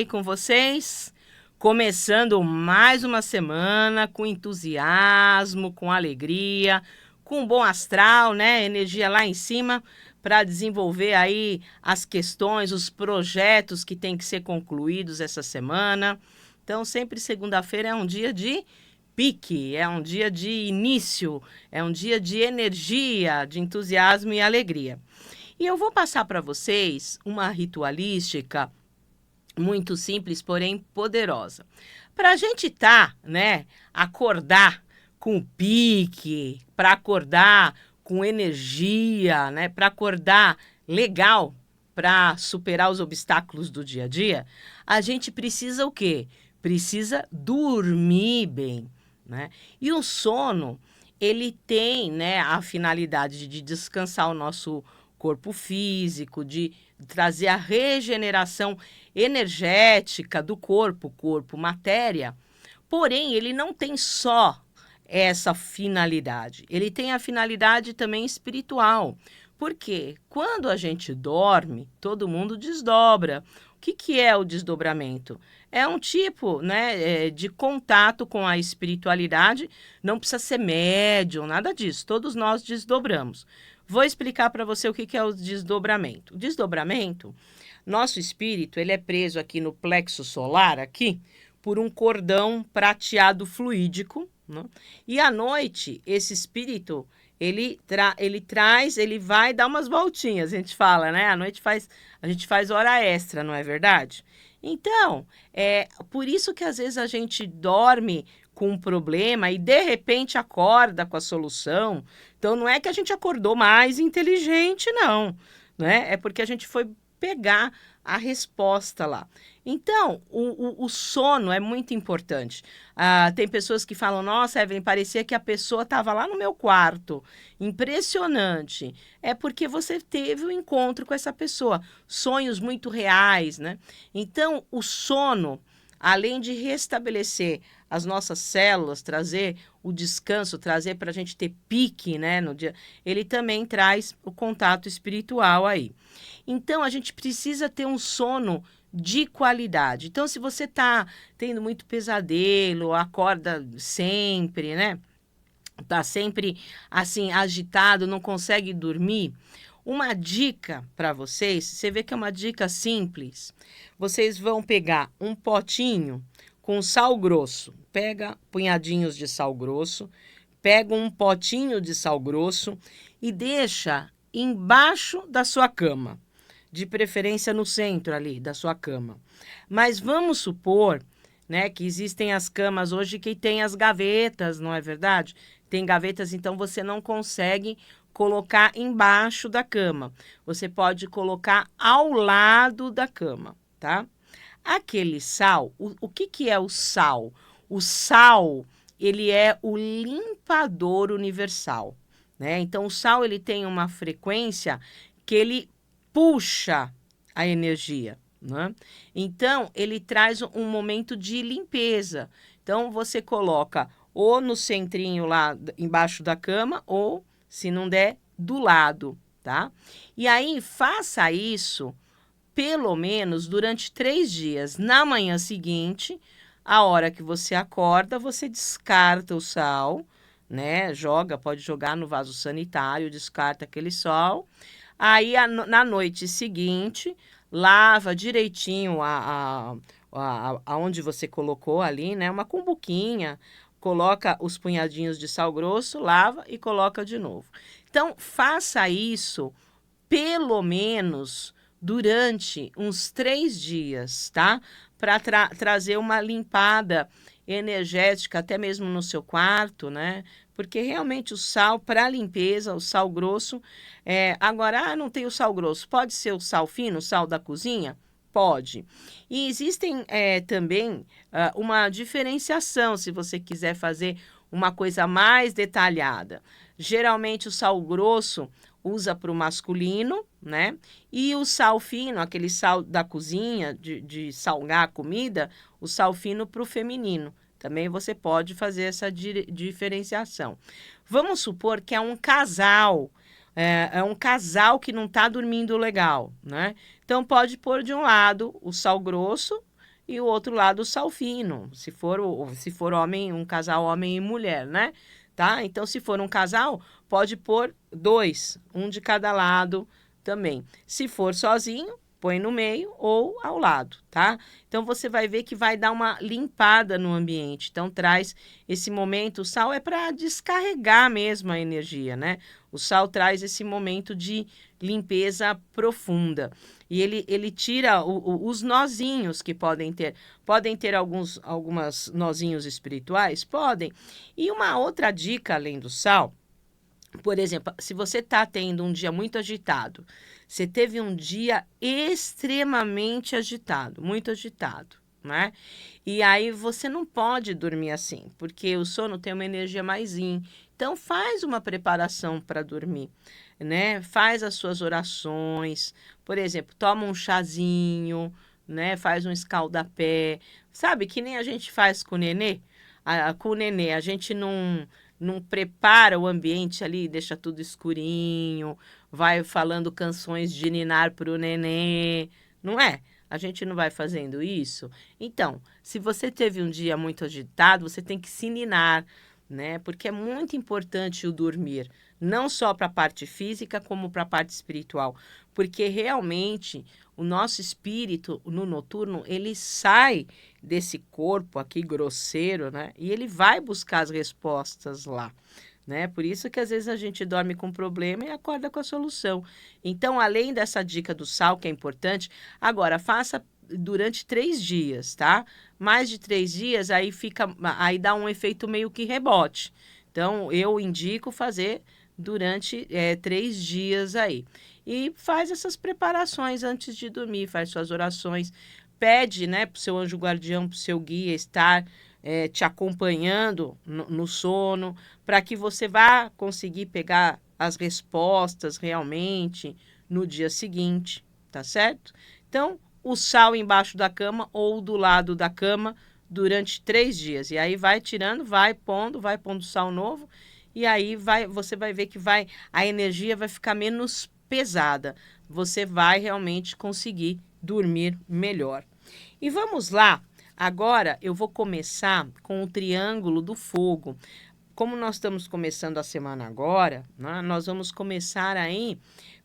aí com vocês? Começando mais uma semana com entusiasmo, com alegria, com bom astral, né? Energia lá em cima para desenvolver aí as questões, os projetos que têm que ser concluídos essa semana. Então, sempre segunda-feira é um dia de pique, é um dia de início, é um dia de energia, de entusiasmo e alegria. E eu vou passar para vocês uma ritualística muito simples, porém poderosa. Para a gente acordar com pique, para acordar com energia, né, para acordar legal, para superar os obstáculos do dia a dia, a gente precisa o quê? Precisa dormir bem, né? E o sono, ele tem, né, a finalidade de descansar o nosso corpo físico, de trazer a regeneração energética do corpo, matéria. Porém, ele não tem só essa finalidade. Ele tem a finalidade também espiritual. Porque quando a gente dorme, todo mundo desdobra. O que é o desdobramento? É um tipo, né, de contato com a espiritualidade. Não precisa ser médium, nada disso. Todos nós desdobramos. Vou explicar para você o que é o desdobramento. O desdobramento, nosso espírito, ele é preso aqui no plexo solar, aqui, por um cordão prateado fluídico, né? E à noite, esse espírito, ele vai dar umas voltinhas, a gente fala, né? À noite a gente faz hora extra, não é verdade? Então, é por isso que às vezes a gente dorme com um problema e de repente acorda com a solução. Então não é que a gente acordou mais inteligente, não, né? É porque a gente foi pegar a resposta lá. Então, o sono é muito importante. Tem pessoas que falam, nossa, Evelyn, parecia que a pessoa estava lá no meu quarto. Impressionante. É porque você teve um encontro com essa pessoa. Sonhos muito reais, né? Então, o sono, além de restabelecer as nossas células, trazer o descanso, trazer para a gente ter pique, né, no dia, ele também traz o contato espiritual aí. Então, a gente precisa ter um sono de qualidade. Então, se você está tendo muito pesadelo, acorda sempre, né, está sempre assim agitado, não consegue dormir, uma dica para vocês, você vê que é uma dica simples. Vocês vão pegar um potinho com sal grosso. Pega punhadinhos de sal grosso, pega um potinho de sal grosso e deixa embaixo da sua cama, de preferência no centro ali da sua cama. Mas vamos supor, né, que existem as camas hoje que tem as gavetas, não é verdade? Tem gavetas, então você não consegue colocar embaixo da cama. Você pode colocar ao lado da cama, tá? Aquele sal, o que é o sal? O sal, ele é o limpador universal, né? Então, o sal, ele tem uma frequência que ele puxa a energia, né? Então, ele traz um momento de limpeza. Então, você coloca ou no centrinho lá embaixo da cama ou, se não der, do lado, tá? E aí, faça isso pelo menos durante 3 dias. Na manhã seguinte, a hora que você acorda, você descarta o sal, né? Pode jogar no vaso sanitário, descarta aquele sal. Aí, na noite seguinte, lava direitinho aonde você colocou ali, né? Uma cumbuquinha, coloca os punhadinhos de sal grosso, lava e coloca de novo. Então, faça isso pelo menos durante uns 3 dias, tá? Para trazer uma limpada energética, até mesmo no seu quarto, né? Porque realmente o sal, para limpeza, o sal grosso, agora, não tem o sal grosso, pode ser o sal fino, o sal da cozinha? Pode. E existem também uma diferenciação, se você quiser fazer uma coisa mais detalhada. Geralmente o sal grosso usa para o masculino, né? E o sal fino, aquele sal da cozinha, de salgar a comida, o sal fino para o feminino. Também você pode fazer essa diferenciação. Vamos supor que é um casal, que não está dormindo legal, né? Então, pode pôr de um lado o sal grosso e o outro lado o Sal fino, se for homem, um casal homem e mulher, né? Tá? Então, se for um casal, pode pôr 2, um de cada lado também. Se for sozinho, põe no meio ou ao lado, tá? Então, você vai ver que vai dar uma limpada no ambiente. Então, traz esse momento. O sal é para descarregar mesmo a energia, né? O sal traz esse momento de limpeza profunda. E ele tira os nozinhos que podem ter. Podem ter algumas nozinhos espirituais? Podem. E uma outra dica, além do sal, por exemplo, se você está tendo um dia muito agitado, você teve um dia extremamente agitado, muito agitado, né? E aí você não pode dormir assim, porque o sono tem uma energia mais yin. Então faz uma preparação para dormir, né? Faz as suas orações, por exemplo, toma um chazinho, né? Faz um escaldapé, sabe? Que nem a gente faz com o nenê. Com o nenê, a gente não prepara o ambiente ali, deixa tudo escurinho, vai falando canções de ninar para o nenê, não é? A gente não vai fazendo isso? Então, se você teve um dia muito agitado, você tem que se ninar, né? Porque é muito importante o dormir, não só para a parte física, como para a parte espiritual. Porque realmente o nosso espírito no noturno, ele sai desse corpo aqui grosseiro, né? E ele vai buscar as respostas lá, né? Por isso que às vezes a gente dorme com problema e acorda com a solução. Então, além dessa dica do sal, que é importante, agora faça durante 3 dias, tá? Mais de 3 dias, aí dá um efeito meio que rebote. Então, eu indico fazer durante 3 dias aí. E faz essas preparações antes de dormir, faz suas orações, pede, né, para o seu anjo guardião, para o seu guia estar te acompanhando no sono, para que você vá conseguir pegar as respostas realmente no dia seguinte, tá certo? Então, o sal embaixo da cama ou do lado da cama durante 3 dias. E aí vai tirando, vai pondo sal novo, e aí você vai ver que a energia vai ficar menos pesada. Você vai realmente conseguir dormir melhor. E vamos lá, agora eu vou começar com o triângulo do fogo. Como nós estamos começando a semana agora, né, nós vamos começar aí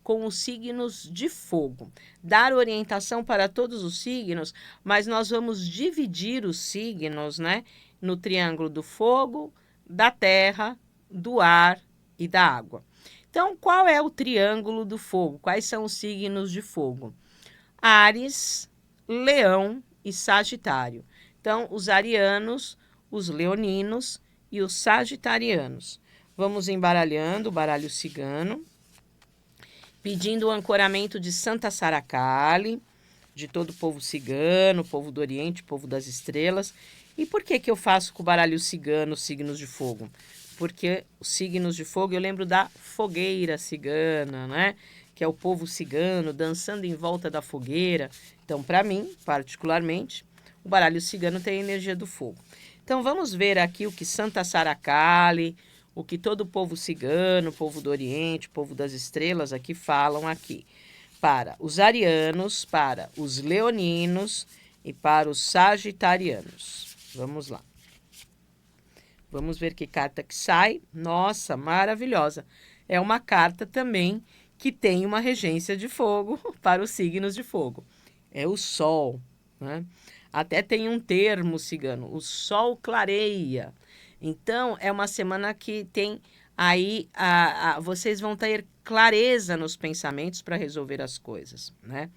com os signos de fogo. Dar orientação para todos os signos, mas nós vamos dividir os signos, né, no triângulo do fogo, da terra, do ar e da água. Então, qual é o triângulo do fogo? Quais são os signos de fogo? Áries, Leão e Sagitário. Então, os arianos, os leoninos e os sagitarianos. Vamos embaralhando o baralho cigano, pedindo o ancoramento de Santa Sara Kali, de todo o povo cigano, povo do Oriente, povo das estrelas. E por que eu faço com o baralho cigano os signos de fogo? Porque os signos de fogo, eu lembro da fogueira cigana, né? Que é o povo cigano dançando em volta da fogueira. Então, para mim, particularmente, o baralho cigano tem a energia do fogo. Então, vamos ver aqui o que Santa Sara Kali, o que todo o povo cigano, o povo do Oriente, o povo das estrelas aqui falam aqui. Para os arianos, para os leoninos e para os sagitarianos. Vamos lá. Vamos ver que carta que sai. Nossa, maravilhosa. É uma carta também que tem uma regência de fogo para os signos de fogo. É o Sol, né? Até tem um termo cigano, o Sol clareia. Então, é uma semana que tem aí, vocês vão ter clareza nos pensamentos para resolver as coisas, né?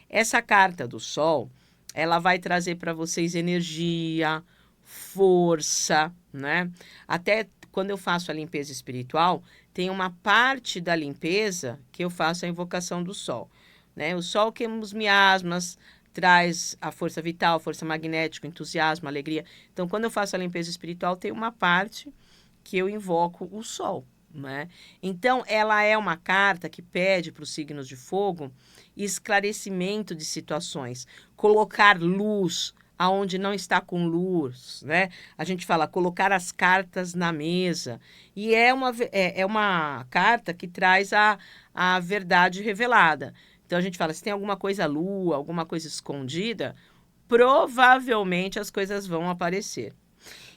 Essa carta do Sol, ela vai trazer para vocês energia, força, né? Até quando eu faço a limpeza espiritual, tem uma parte da limpeza que eu faço a invocação do Sol, né? O Sol queima os miasmas, traz a força vital, força magnética, entusiasmo, alegria. Então, quando eu faço a limpeza espiritual, tem uma parte que eu invoco o Sol, né? Então, ela é uma carta que pede para os signos de fogo esclarecimento de situações, colocar luz aonde não está com luz, né? A gente fala colocar as cartas na mesa. E é uma carta que traz a verdade revelada. Então, a gente fala, se tem alguma coisa lua, alguma coisa escondida, provavelmente as coisas vão aparecer.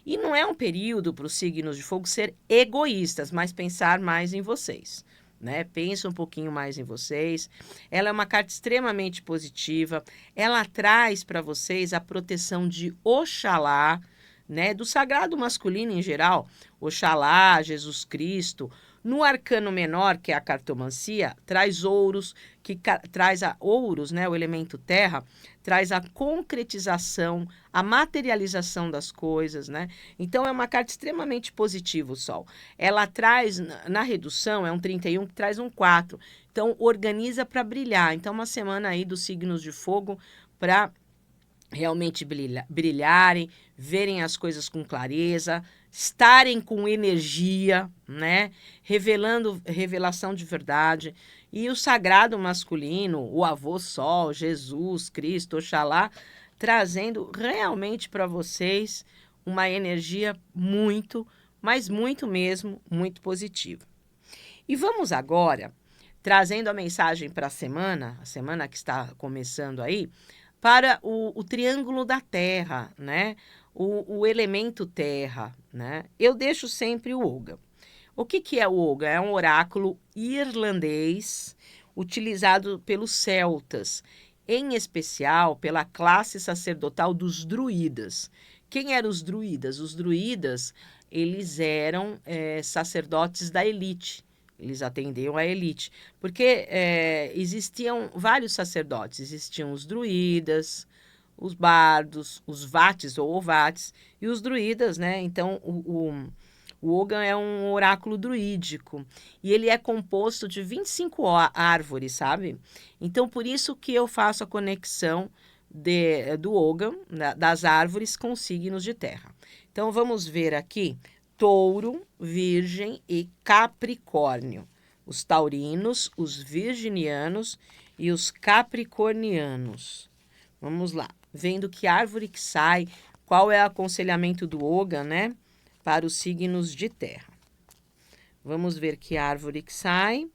E não é um período para os signos de fogo ser egoístas, mas pensar mais em vocês. Né? Pensa um pouquinho mais em vocês. Ela é uma carta extremamente positiva. Ela traz para vocês a proteção de Oxalá, né? Do sagrado masculino em geral. Oxalá, Jesus Cristo. No arcano menor, que é a cartomancia, traz ouros, traz a ouros, né? O elemento terra, traz a concretização, a materialização das coisas, né? Então, é uma carta extremamente positiva, o Sol. Ela traz, na redução, é um 31 que traz um 4. Então, organiza para brilhar. Então, uma semana aí dos signos de fogo para realmente brilharem, verem as coisas com clareza, estarem com energia, né? Revelação de verdade. E o sagrado masculino, o avô Sol, Jesus, Cristo, Oxalá, trazendo realmente para vocês uma energia muito, mas muito mesmo, muito positiva. E vamos agora, trazendo a mensagem para a semana que está começando aí, para o triângulo da Terra, né? O elemento Terra, né? Eu deixo sempre o Oga. O que é o Oga? É um oráculo irlandês utilizado pelos celtas, em especial pela classe sacerdotal dos druidas. Quem eram os druidas? Os druidas, eles eram sacerdotes da elite. Eles atendiam a elite, porque existiam vários sacerdotes. Existiam os druidas, os bardos, os vates ou ovates e os druidas, né? Então, o Ogan é um oráculo druídico e ele é composto de 25 árvores, sabe? Então, por isso que eu faço a conexão do Ogan, das árvores, com signos de terra. Então, vamos ver aqui Touro, Virgem e Capricórnio. Os taurinos, os virginianos e os capricornianos. Vamos lá. Vendo que árvore que sai, qual é o aconselhamento do Ogan, né? Para os signos de terra. Vamos ver que árvore que sai.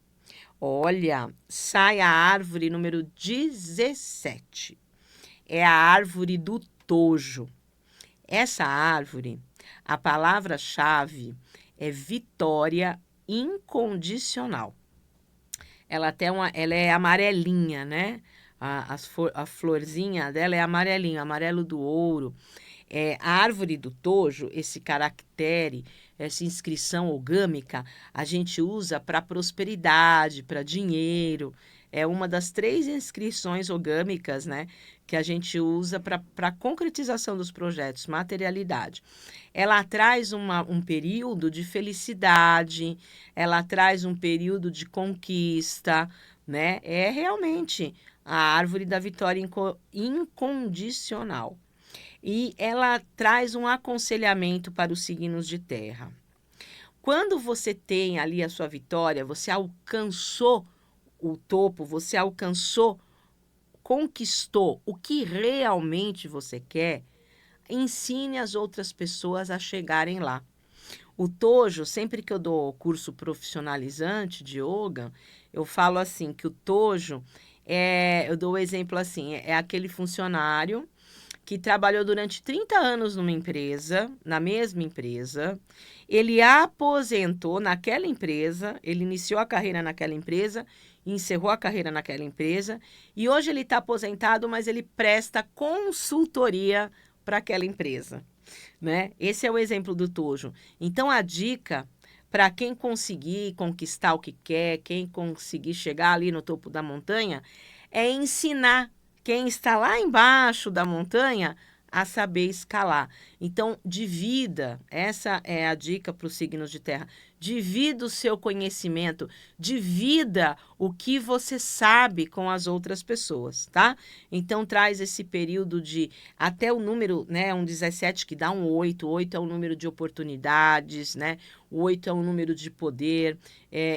Olha, sai a árvore número 17. É a árvore do tojo. Essa árvore, a palavra-chave é vitória incondicional. Ela é amarelinha, né? A florzinha dela é amarelinha, amarelo do ouro. A árvore do tojo, esse caractere, essa inscrição ogâmica, a gente usa para prosperidade, para dinheiro. É uma das 3 inscrições ogâmicas, né, que a gente usa para concretização dos projetos, materialidade. Ela traz um período de felicidade, ela traz um período de conquista, né? É realmente a árvore da vitória incondicional. E ela traz um aconselhamento para os signos de terra. Quando você tem ali a sua vitória, você alcançou o topo, você conquistou o que realmente você quer, ensine as outras pessoas a chegarem lá. O tojo, sempre que eu dou curso profissionalizante de yoga, eu falo assim, que o tojo eu dou o exemplo assim, é aquele funcionário que trabalhou durante 30 anos numa empresa, na mesma empresa, ele aposentou naquela empresa, ele iniciou a carreira naquela empresa, encerrou a carreira naquela empresa, e hoje ele está aposentado, mas ele presta consultoria para aquela empresa, né? Esse é o exemplo do tojo. Então, a dica para quem conseguir conquistar o que quer, quem conseguir chegar ali no topo da montanha, é ensinar quem está lá embaixo da montanha a saber escalar. Então, divida, essa é a dica para os signos de terra, divida o seu conhecimento, divida o que você sabe com as outras pessoas, tá? Então, traz esse período de, até o número, né, um 17 que dá um 8, 8 é um número de oportunidades, né? O 8 é um número de poder,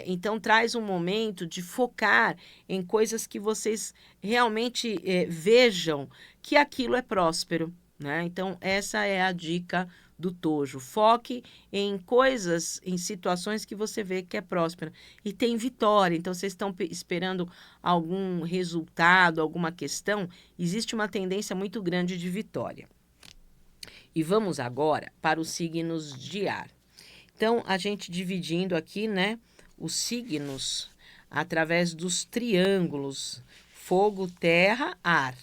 então traz um momento de focar em coisas que vocês realmente vejam que aquilo é próspero, né? Então, essa é a dica do tojo. Foque em coisas, em situações que você vê que é próspera. E tem vitória. Então, vocês estão esperando algum resultado, alguma questão. Existe uma tendência muito grande de vitória. E vamos agora para os signos de ar. Então, a gente dividindo aqui, né, os signos através dos triângulos: fogo, terra, ar.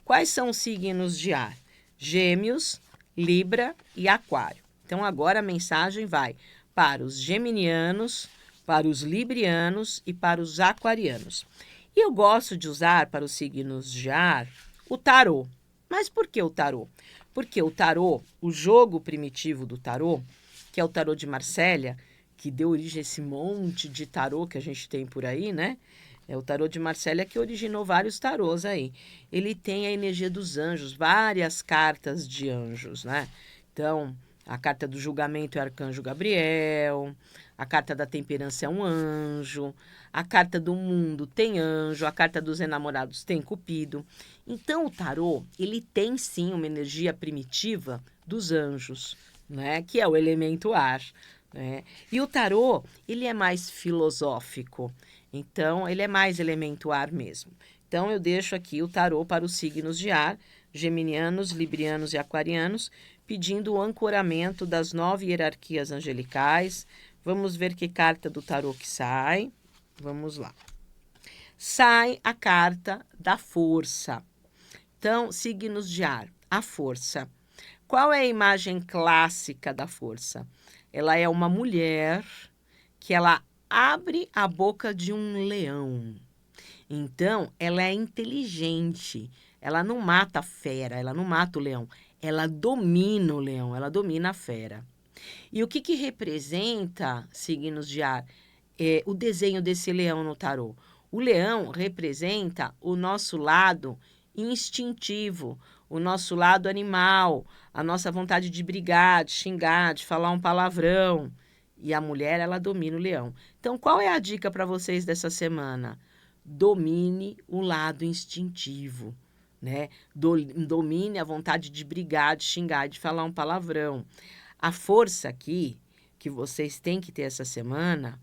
Quais são os signos de ar? Gêmeos, Libra e Aquário. Então, agora a mensagem vai para os geminianos, para os librianos e para os aquarianos. E eu gosto de usar para os signos de ar o tarô. Mas por que o tarô? Porque o tarô, o jogo primitivo do tarô, que é o tarô de Marsella, que deu origem a esse monte de tarô que a gente tem por aí, né? É o tarô de Marsella que originou vários tarôs aí. Ele tem a energia dos anjos, várias cartas de anjos, né? Então, a carta do julgamento é o arcanjo Gabriel, a carta da temperança é um anjo, a carta do mundo tem anjo, a carta dos enamorados tem Cupido. Então, o tarô, ele tem sim uma energia primitiva dos anjos, né? Que é o elemento ar, né? E o tarô, ele é mais filosófico. Então, ele é mais elemento ar mesmo. Então, eu deixo aqui o tarô para os signos de ar, geminianos, librianos e aquarianos, pedindo o ancoramento das 9 hierarquias angelicais. Vamos ver que carta do tarô que sai. Vamos lá. Sai a carta da força. Então, signos de ar, a força. Qual é a imagem clássica da força? Ela é uma mulher que ela abre a boca de um leão. Então, ela é inteligente. Ela não mata a fera, ela não mata o leão. Ela domina o leão, ela domina a fera. E o que representa, signos de ar, o desenho desse leão no tarô? O leão representa o nosso lado instintivo, o nosso lado animal, a nossa vontade de brigar, de xingar, de falar um palavrão. E a mulher, ela domina o leão. Então, qual é a dica para vocês dessa semana? Domine o lado instintivo, né? Domine a vontade de brigar, de xingar, de falar um palavrão. A força aqui que vocês têm que ter essa semana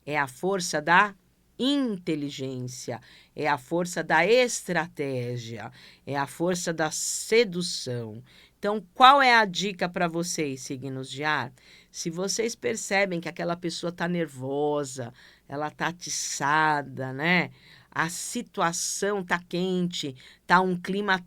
é a força da inteligência, é a força da estratégia, é a força da sedução. Então, qual é a dica para vocês, signos de ar? Se vocês percebem que aquela pessoa está nervosa, ela está atiçada, né? A situação está quente, está um clima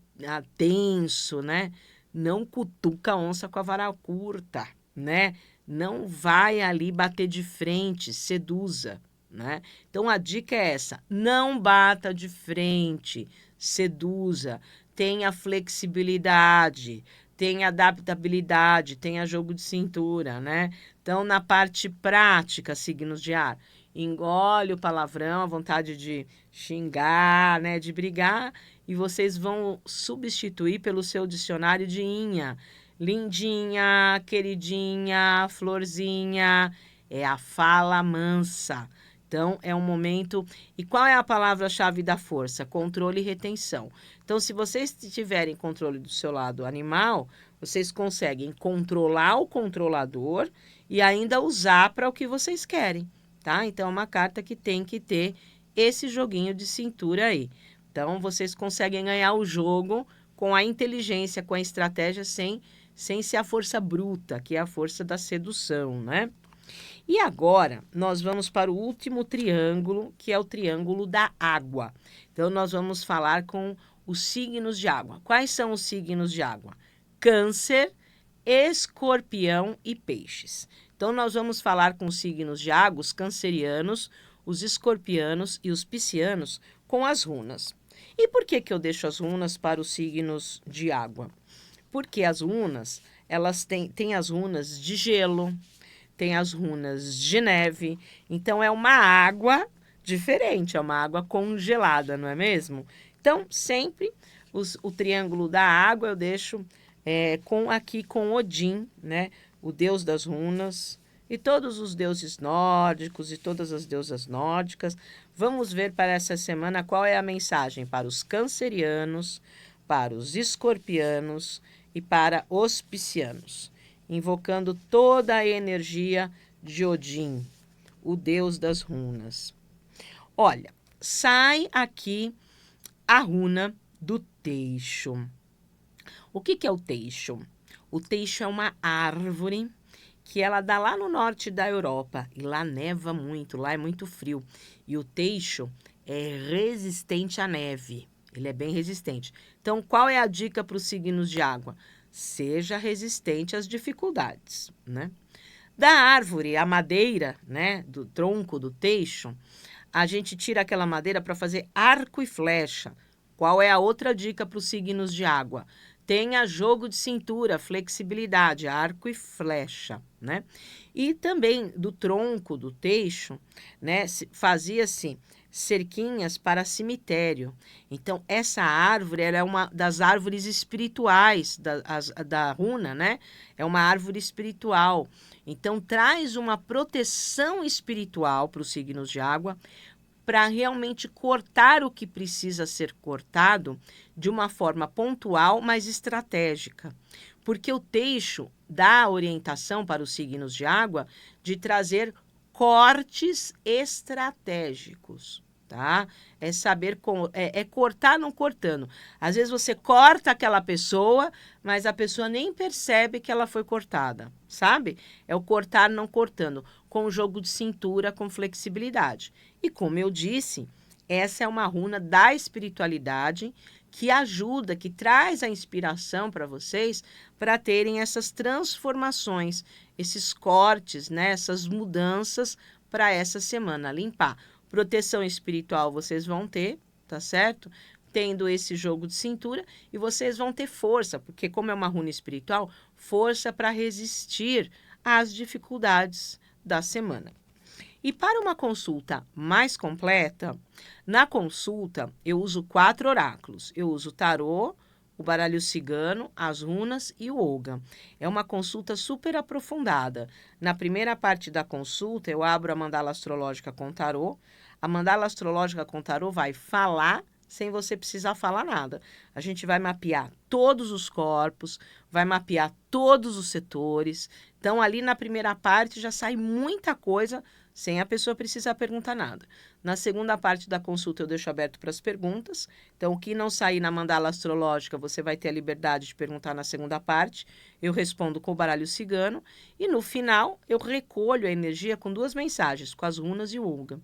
tenso, né? Não cutuca a onça com a vara curta, né? Não vai ali bater de frente, seduza, né? Então, a dica é essa: não bata de frente, seduza, tenha flexibilidade, tenha adaptabilidade, tenha jogo de cintura, né? Então, na parte prática, signos de ar, engole o palavrão, a vontade de xingar, né, de brigar, e vocês vão substituir pelo seu dicionário de inha. Lindinha, queridinha, florzinha, é a fala mansa. Então, é um momento... E qual é a palavra-chave da força? Controle e retenção. Então, se vocês tiverem controle do seu lado animal, vocês conseguem controlar o controlador e ainda usar para o que vocês querem, tá? Então, é uma carta que tem que ter esse joguinho de cintura aí. Então, vocês conseguem ganhar o jogo com a inteligência, com a estratégia, sem ser a força bruta, que é a força da sedução, né? E agora, nós vamos para o último triângulo, que é o triângulo da água. Então, nós vamos falar com os signos de água. Quais são os signos de água? Câncer, Escorpião e Peixes. Então, nós vamos falar com os signos de água, os cancerianos, os escorpianos e os piscianos, com as runas. E por que eu deixo as runas para os signos de água? Porque as runas, elas têm as runas de gelo, tem as runas de neve, então é uma água diferente, é uma água congelada, não é mesmo? Então, sempre o triângulo da água eu deixo aqui com Odin, né? O deus das runas, e todos os deuses nórdicos e todas as deusas nórdicas. Vamos ver para essa semana qual é a mensagem para os cancerianos, para os escorpianos e para os piscianos. invocando toda a energia de Odin, o deus das runas. Olha, sai aqui a runa do Teixo. O que é o Teixo? O Teixo é uma árvore que ela dá lá no norte da Europa, e lá neva muito, lá é muito frio. E o Teixo é resistente à neve, ele é bem resistente. Então, qual é a dica para os signos de água? Seja resistente às dificuldades, né? Da árvore, a madeira, né, do tronco do Teixo, a gente tira aquela madeira para fazer arco e flecha. Qual é a outra dica para os signos de água? Tenha jogo de cintura, flexibilidade, arco e flecha, né? E também do tronco do Teixo, né, fazia-se cerquinhas para cemitério. Então, essa árvore ela é uma das árvores espirituais da runa, né? É uma árvore espiritual. Então, traz uma proteção espiritual para os signos de água, para realmente cortar o que precisa ser cortado de uma forma pontual, mas estratégica. Porque o Teixo dá orientação para os signos de água de trazer cortes estratégicos, tá? É saber cortar não cortando. Às vezes você corta aquela pessoa, mas a pessoa nem percebe que ela foi cortada, sabe? É o cortar não cortando, com o jogo de cintura, com flexibilidade. E como eu disse, essa é uma runa da espiritualidade que ajuda, que traz a inspiração para vocês para terem essas transformações, esses cortes, né, essas mudanças para essa semana. Limpar. Proteção espiritual vocês vão ter, tá certo? Tendo esse jogo de cintura, e vocês vão ter força, porque como é uma runa espiritual, força para resistir às dificuldades da semana. E para uma consulta mais completa, na consulta eu uso 4 oráculos. Eu uso o tarô, o baralho cigano, as runas e o Olga. É uma consulta super aprofundada. Na primeira parte da consulta, eu abro a mandala astrológica com tarô. A mandala astrológica com tarô vai falar sem você precisar falar nada. A gente vai mapear todos os corpos, vai mapear todos os setores. Então, ali na primeira parte já sai muita coisa sem a pessoa precisar perguntar nada. Na segunda parte da consulta eu deixo aberto para as perguntas. Então, o que não sair na mandala astrológica, você vai ter a liberdade de perguntar na segunda parte. Eu respondo com o baralho cigano. E no final, eu recolho a energia com 2 mensagens, com as runas e o Olga.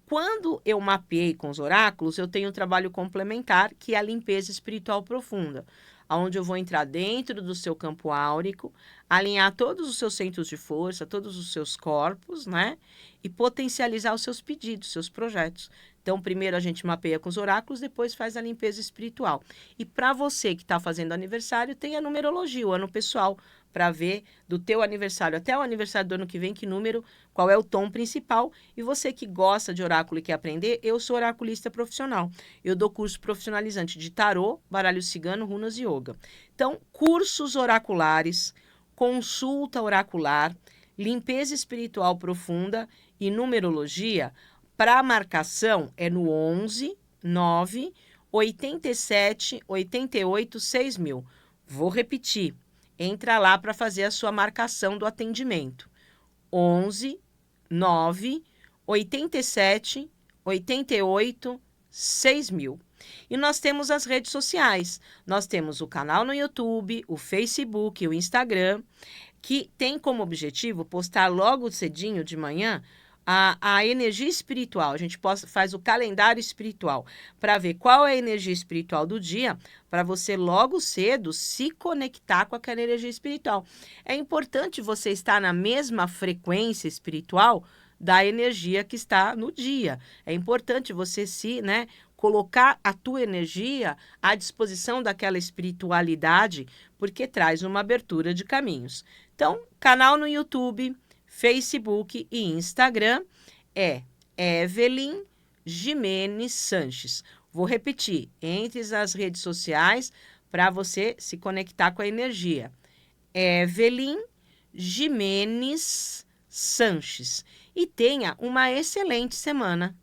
Quando eu mapeei com os oráculos, eu tenho um trabalho complementar, que é a limpeza espiritual profunda, onde eu vou entrar dentro do seu campo áurico, alinhar todos os seus centros de força, todos os seus corpos, né? E potencializar os seus pedidos, seus projetos. Então, primeiro a gente mapeia com os oráculos, depois faz a limpeza espiritual. E para você que está fazendo aniversário, tem a numerologia, o ano pessoal, para ver do teu aniversário até o aniversário do ano que vem, que número, qual é o tom principal. E você que gosta de oráculo e quer aprender, eu sou oraculista profissional. Eu dou curso profissionalizante de tarô, baralho cigano, runas e yoga. Então, cursos oraculares, consulta oracular, limpeza espiritual profunda e numerologia, para marcação é no 11 9 87 88 6000. Vou repetir. Entra lá para fazer a sua marcação do atendimento. 11 9 87 88 6000. E nós temos as redes sociais. Nós temos o canal no YouTube, o Facebook, o Instagram, que tem como objetivo postar logo cedinho de manhã a energia espiritual. A gente faz o calendário espiritual para ver qual é a energia espiritual do dia, para você logo cedo se conectar com aquela energia espiritual. É importante você estar na mesma frequência espiritual da energia que está no dia. É importante você colocar a tua energia à disposição daquela espiritualidade, porque traz uma abertura de caminhos. Então, canal no YouTube, Facebook e Instagram é Evelyn Jimenez Sanches. Vou repetir, entre as redes sociais para você se conectar com a energia. Evelyn Jimenez Sanches. E tenha uma excelente semana.